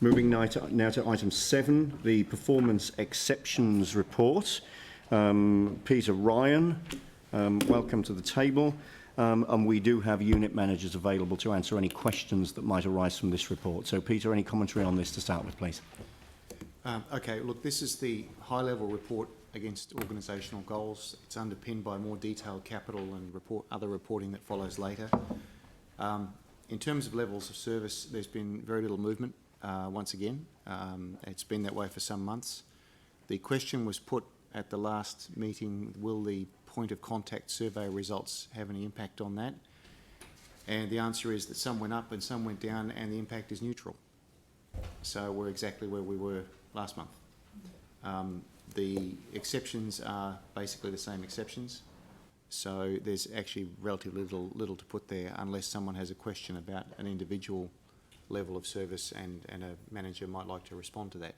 Moving now to item 7, the performance exceptions report. Peter Ryan, welcome to the table. And we do have unit managers available to answer any questions that might arise from this report. So, Peter, any commentary on this to start with, please? Okay, look, this is the high-level report against organisational goals. It's underpinned by more detailed capital and other reporting that follows later. In terms of levels of service, there's been very little movement once again. It's been that way for some months. The question was put at the last meeting, will the point of contact survey results have any impact on that? And the answer is that some went up and some went down, and the impact is neutral. So we're exactly where we were last month. The exceptions are basically the same exceptions. So there's actually relatively little to put there unless someone has a question about an individual level of service and a manager might like to respond to that.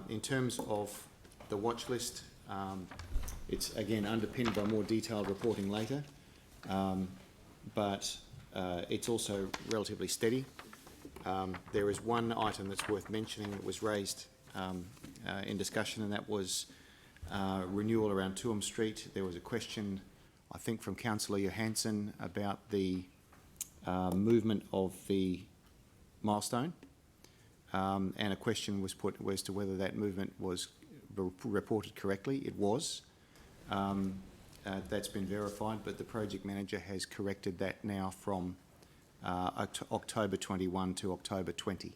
In terms of the watch list, it's again underpinned by more detailed reporting later, but it's also relatively steady. There is one item that's worth mentioning that was raised in discussion, and that was renewal around Tuam Street. There was a question, I think, from Councillor Johansson about the movement of the milestone, and a question was put as to whether that movement was reported correctly. It was. That's been verified, but the project manager has corrected that now from October 21 to October 20.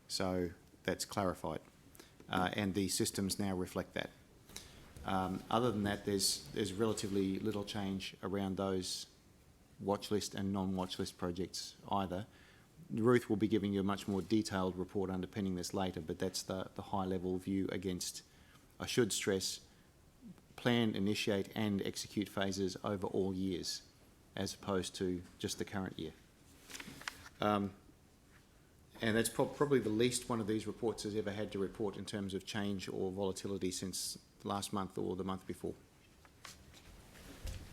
So that's clarified, and the systems now reflect that. Other than that, there's relatively little change around those watch list and non-watch list projects either. Ruth will be giving you a much more detailed report underpinning this later, but that's the high-level view against, I should stress, plan, initiate and execute phases over all years as opposed to just the current year. And that's probably the least one of these reports has ever had to report in terms of change or volatility since last month or the month before.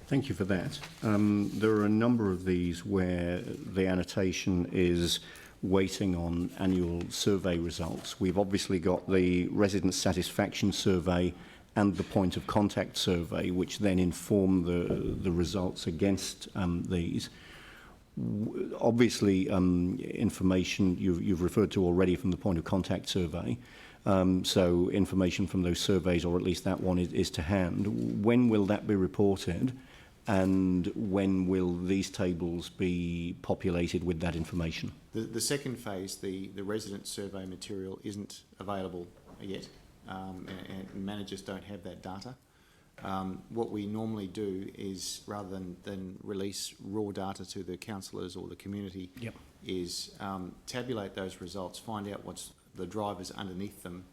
Thank you for that. There are a number of these where the annotation is waiting on annual survey results. We've obviously got the resident satisfaction survey and the point of contact survey, which then inform the results against these. Obviously, information you've referred to already from the point of contact survey. So information from those surveys, or at least that one, is to hand. When will that be reported? And when will these tables be populated with that information? The second phase, the resident survey material, isn't available yet, and managers don't have that data. What we normally do is, rather than release raw data to the councillors or the community, yep, is tabulate those results, find out what's the drivers underneath them,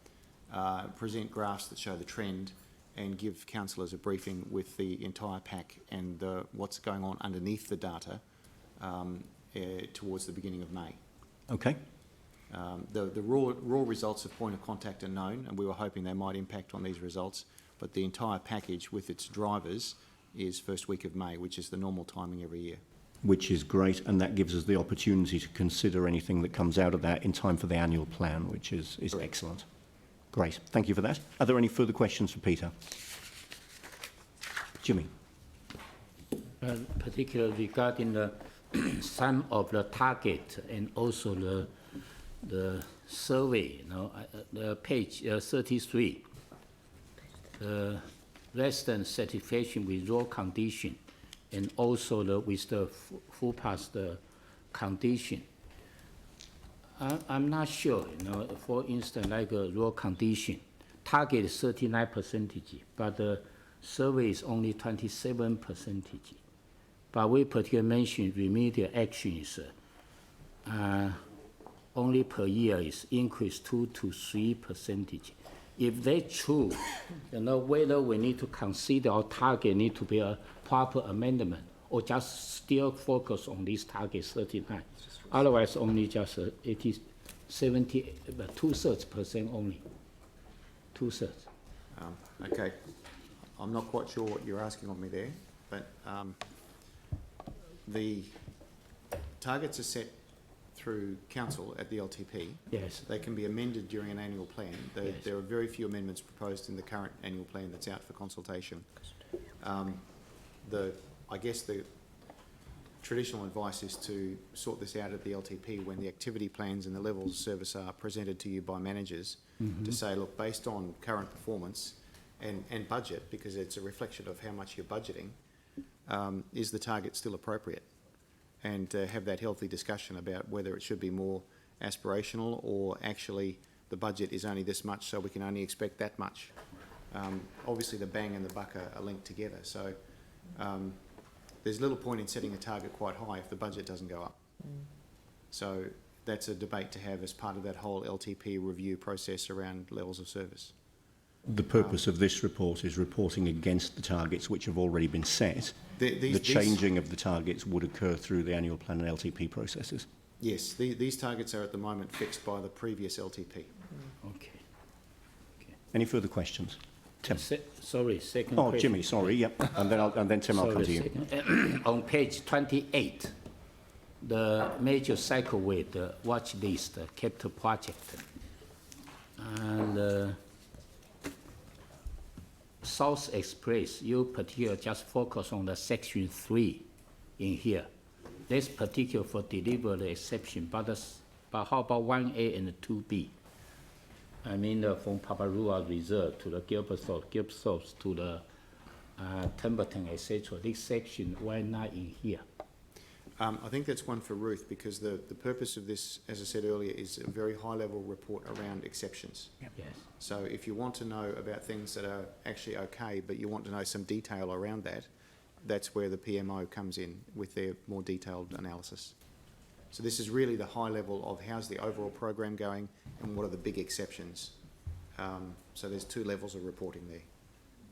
present graphs that show the trend, and give councillors a briefing with the entire pack and what's going on underneath the data towards the beginning of May. Okay. The raw results of point of contact are known, and we were hoping they might impact on these results, but the entire package with its drivers is first week of May, which is the normal timing every year. Which is great, and that gives us the opportunity to consider anything that comes out of that in time for the annual plan, which is excellent. Great, thank you for that. Are there any further questions for Peter? Jimmy. Particularly regarding the some of the target and also the survey, the page 33, the resident satisfaction with road condition, and also with the footpath condition. I'm not sure, for instance, like a road condition, target is 39%, but the survey is only 27%. But we particularly mentioned remedial actions only per year is increased 2 to 3%. If that's true, whether we need to consider our target need to be a proper amendment or just still focus on this target 39. Otherwise, only just 70, 2/3% only. 2/3. Okay. I'm not quite sure what you're asking of me there, but the targets are set through council at the LTP. Yes. They can be amended during an annual plan. Yes. There are very few amendments proposed in the current annual plan that's out for consultation. I guess the traditional advice is to sort this out at the LTP when the activity plans and the levels of service are presented to you by managers, to say, look, based on current performance and budget, because it's a reflection of how much you're budgeting, is the target still appropriate? And have that healthy discussion about whether it should be more aspirational or actually the budget is only this much, so we can only expect that much. Obviously the bang and the buck are linked together, so there's little point in setting a target quite high if the budget doesn't go up. So that's a debate to have as part of that whole LTP review process around levels of service. The purpose of this report is reporting against the targets which have already been set. The changing of the targets would occur through the annual plan and LTP processes. Yes, these targets are at the moment fixed by the previous LTP. Okay. Any further questions? Tim. Sorry, second Oh, question. Jimmy, sorry, yep. And then Tim, I'll come to you. Second. On page 28, the major cycleway, the watch list, capital project. And South Express, you particularly just focus on the section 3 in here. That's particular for delivery exception, but how about 1A and 2B? I mean, from Paparua Reserve to the Gilbertsource to the Timberton, etc. This section, why not in here? I think that's one for Ruth, because the purpose of this, as I said earlier, is a very high-level report around exceptions. Yes. So if you want to know about things that are actually okay, but you want to know some detail around that, that's where the PMO comes in with their more detailed analysis. So this is really the high level of how's the overall program going and what are the big exceptions. So there's 2 levels of reporting there.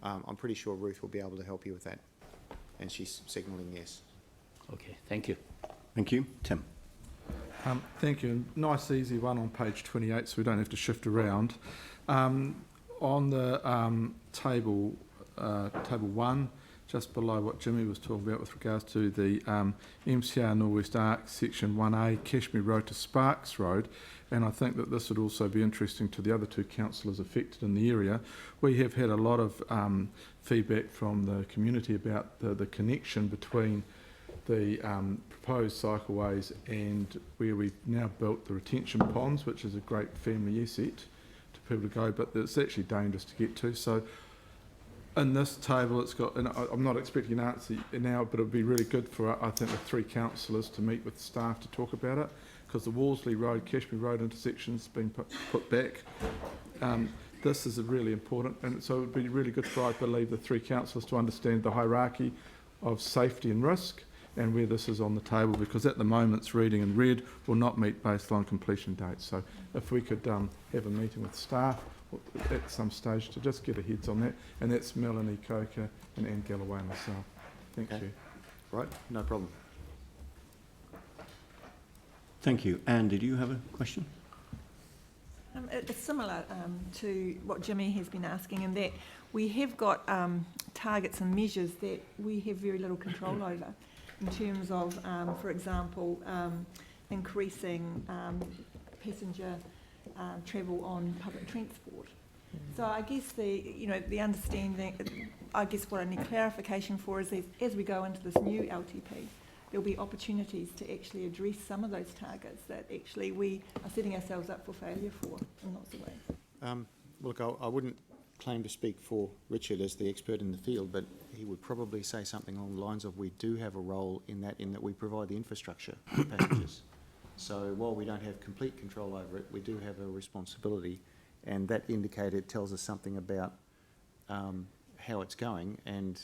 I'm pretty sure Ruth will be able to help you with that, and she's signalling yes. Okay, thank you. Thank you. Tim. Thank you. Nice easy one on page 28, so we don't have to shift around. On the table 1, just below what Jimmy was talking about with regards to the MCR Northwest Arc section 1A, Cashmere Road to Sparks Road, and I think that this would also be interesting to the other 2 councillors affected in the area. We have had a lot of feedback from the community about the connection between the proposed cycleways and where we've now built the retention ponds, which is a great family asset to people to go, but it's actually dangerous to get to. So in this table, it's got, and I'm not expecting an answer now, but it would be really good for, I think, the 3 councillors to meet with staff to talk about it, because the Worsley Road, Cashmere Road intersection's been put back. This is really important, and so it would be really good for, I believe, the 3 councillors to understand the hierarchy of safety and risk and where this is on the table, because at the moment it's reading in red, will not meet baseline completion dates. So if we could have a meeting with staff at some stage to just get a heads on that, and that's Melanie Coker and Anne Galloway and myself. Thank you. Right, no problem. Thank you. Anne, did you have a question? It's similar to what Jimmy has been asking, in that we have got targets and measures that we have very little control over, in terms of, for example, increasing passenger travel on public transport. So I guess the understanding, I guess what I need clarification for is as we go into this new LTP, there'll be opportunities to actually address some of those targets that actually we are setting ourselves up for failure for in lots of ways. Look, I wouldn't claim to speak for Richard as the expert in the field, but he would probably say something along the lines of, we do have a role in that we provide the infrastructure for passengers. So while we don't have complete control over it, we do have a responsibility, and that indicator tells us something about how it's going, and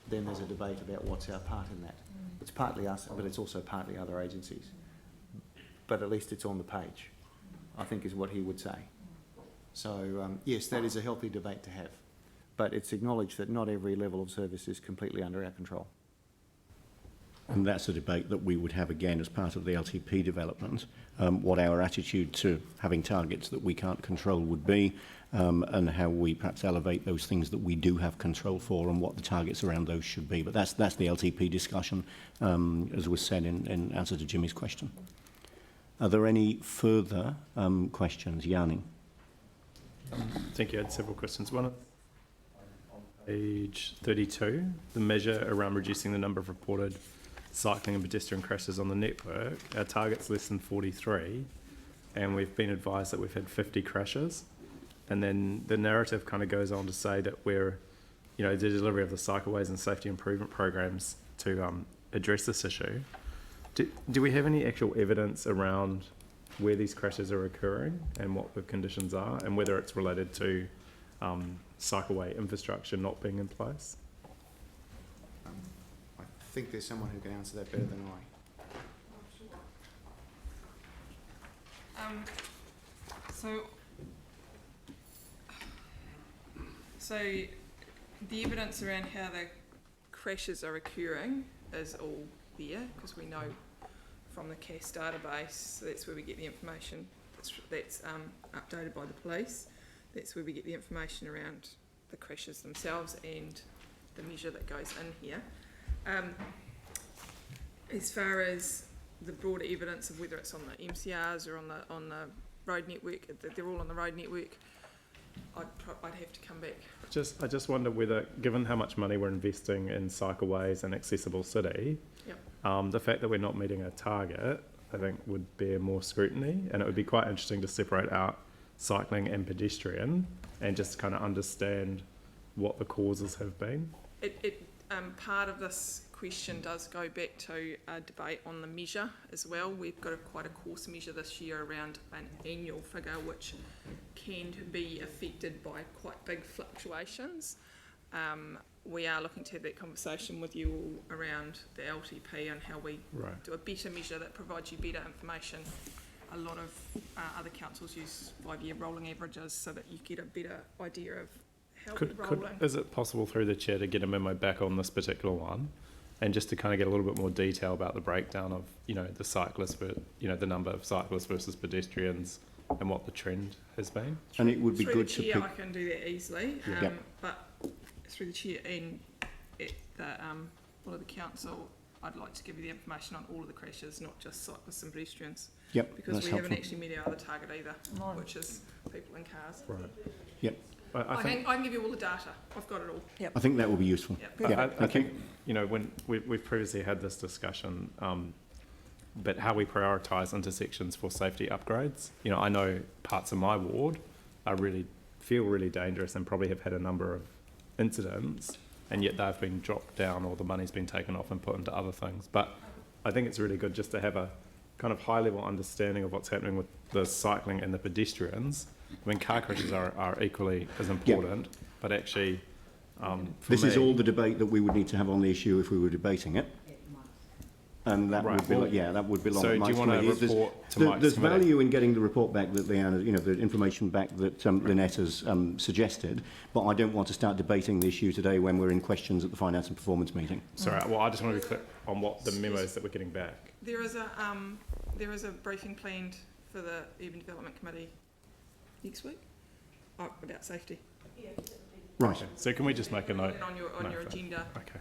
then there's a debate about what's our part in that. It's partly us, but it's also partly other agencies. But at least it's on the page, I think, is what he would say. So yes, that is a healthy debate to have, but it's acknowledged that not every level of service is completely under our control. And that's a debate that we would have again as part of the LTP development, what our attitude to having targets that we can't control would be, and how we perhaps elevate those things that we do have control for and what the targets around those should be. But that's the LTP discussion, as was said in answer to Jimmy's question. Are there any further questions? Yanni? Thank you. I had several questions. One on page 32, the measure around reducing the number of reported cycling and pedestrian crashes on the network. Our target's less than 43, and we've been advised that we've had 50 crashes. And then the narrative kind of goes on to say that we're, the delivery of the cycleways and safety improvement programs to address this issue. Do we have any actual evidence around where these crashes are occurring and what the conditions are, and whether it's related to cycleway infrastructure not being in place? I think there's someone who can answer that better than I. So the evidence around how the crashes are occurring is all there, because we know from the CAS database, so that's where we get the information that's updated by the police. That's where we get the information around the crashes themselves and the measure that goes in here. As far as the broader evidence of whether it's on the MCRs or on the road network, they're all on the road network, I'd have to come back. I just wonder whether, given how much money we're investing in cycleways and accessible city, Yep. The fact that we're not meeting our target, I think, would bear more scrutiny, and it would be quite interesting to separate out cycling and pedestrian and just kind of understand what the causes have been. Part of this question does go back to a debate on the measure as well. We've got quite a coarse measure this year around an annual figure, which can be affected by quite big fluctuations. We are looking to have that conversation with you all around the LTP and how we do a better measure that provides you better information. A lot of other councils use 5-year rolling averages so that you get a better idea of how we're rolling. Is it possible through the chair to get a memo back on this particular one, and just to kind of get a little bit more detail about the breakdown of the cyclists, the number of cyclists versus pedestrians, and what the trend has been? And it would be Through good the to chair, pick... I can do that easily, Yep. but through the chair and at the all of the council, I'd like to give you the information on all of the crashes, not just cyclists and pedestrians. Yep, because that's we helpful. haven't actually met our other target either, which is people in cars. Right. Yep. I think I can give you all the data. I've got it all. I think that will be useful. Yep. I think when we've previously had this discussion, but how we prioritise intersections for safety upgrades. I know parts of my ward feel really dangerous and probably have had a number of incidents, and yet they've been dropped down or the money's been taken off and put into other things. But I think it's really good just to have a kind of high-level understanding of what's happening with the cycling and the pedestrians. I mean, car crashes are equally as important, but actually, This is all the debate that we would need to have on the issue if we were debating it. And that would be, that would belong so at Mike's do you want committee. to report to Mike's There's committee? value in getting the report back that Leanne, the information back that Lynette has suggested, but I don't want to start debating the issue today when we're in questions at the Finance and Performance meeting. Sorry, well, I just want to be clear on what the memos that we're getting back. There is a briefing planned for the Urban Development Committee next week about safety. Right. Okay. So can we just make a note? On your agenda. Okay.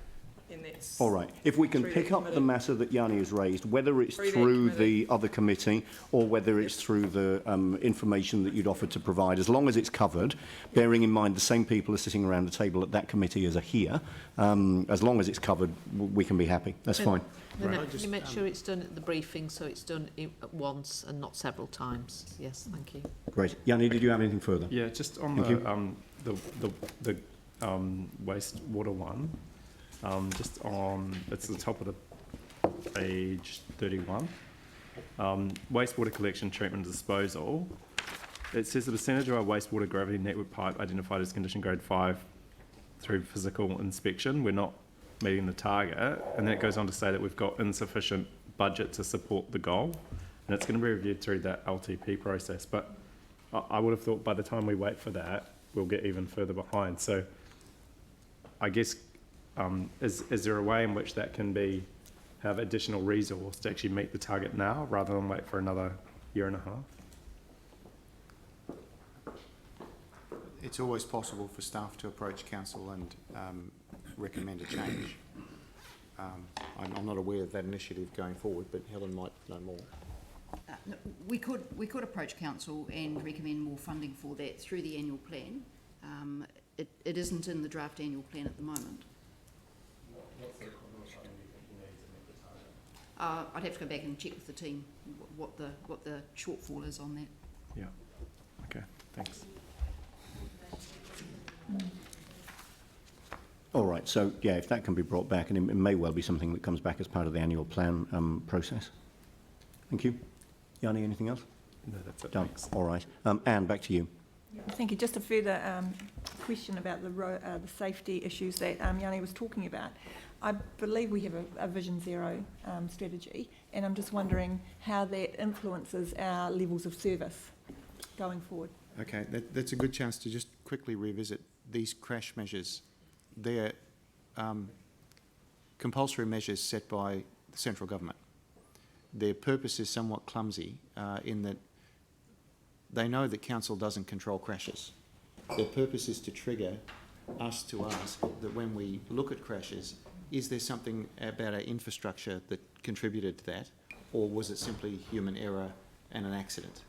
And that's All right. If we can through pick that up the committee. matter that Yanni has raised, whether it's Through that through committee. the other committee or whether it's through the information that you'd offered to provide, as long as it's covered, bearing in mind the same people are sitting around the table at that committee as are here, as long as it's covered, we can be happy. That's fine. Can you make sure it's done at the briefing, so it's done at once and not several times? Yes, thank you. Great. Yanni, did you have anything further? Yeah, just on the wastewater one. Just on, it's the top of the page 31. Wastewater collection, treatment, and disposal. It says the percentage of our wastewater gravity network pipe identified as condition grade 5 through physical inspection, we're not meeting the target. And then it goes on to say that we've got insufficient budget to support the goal. And it's going to be reviewed through that LTP process. But I would have thought by the time we wait for that, we'll get even further behind. So I guess, is there a way in which that can have additional resource to actually meet the target now rather than wait for another year and a half? It's always possible for staff to approach council and recommend a change. I'm not aware of that initiative going forward, but Helen might know more. We could approach council and recommend more funding for that through the annual plan. It isn't in the draft annual plan at the moment. I'd have to go back and check with the team what the shortfall is on that. Yeah. Okay, thanks. All right, so yeah, if that can be brought back, and it may well be something that comes back as part of the annual plan process. Thank you. Yanni, anything else? No, that's it. Done. Thanks. All right. Anne, back to you. Thank you. Just a further question about the safety issues that Yanni was talking about. I believe we have a Vision Zero strategy, and I'm just wondering how that influences our levels of service going forward. Okay, that's a good chance to just quickly revisit these crash measures. They're compulsory measures set by the central government. Their purpose is somewhat clumsy in that they know that council doesn't control crashes. Their purpose is to trigger us to ask that when we look at crashes, is there something about our infrastructure that contributed to that, or was it simply human error and an accident?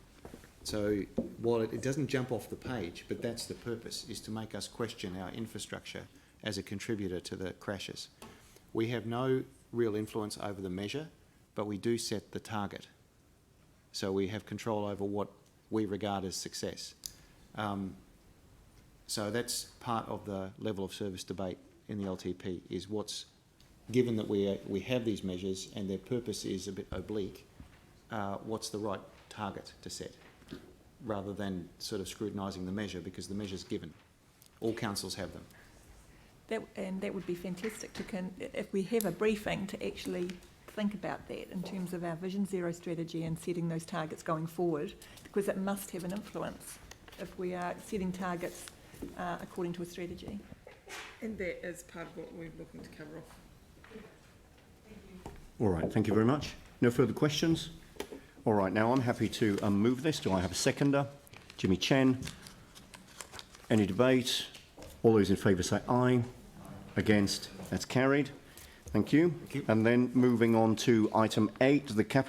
So while it doesn't jump off the page, but that's the purpose, is to make us question our infrastructure as a contributor to the crashes. We have no real influence over the measure, but we do set the target. So we have control over what we regard as success. So that's part of the level of service debate in the LTP, is what's, given that we have these measures and their purpose is a bit oblique, what's the right target to set, rather than sort of scrutinising the measure, because the measure's given. All councils have them. That would be fantastic if we have a briefing to actually think about that in terms of our Vision Zero strategy and setting those targets going forward, because it must have an influence if we are setting targets according to a strategy. And that is part of what we're looking to cover off. All right, thank you very much. No further questions? All right, now I'm happy to move this. Do I have a seconder? Jimmy Chen. Any debate? All those in favour say aye. Against? That's carried. Thank you. Thank you. And then moving on to item 8, the capital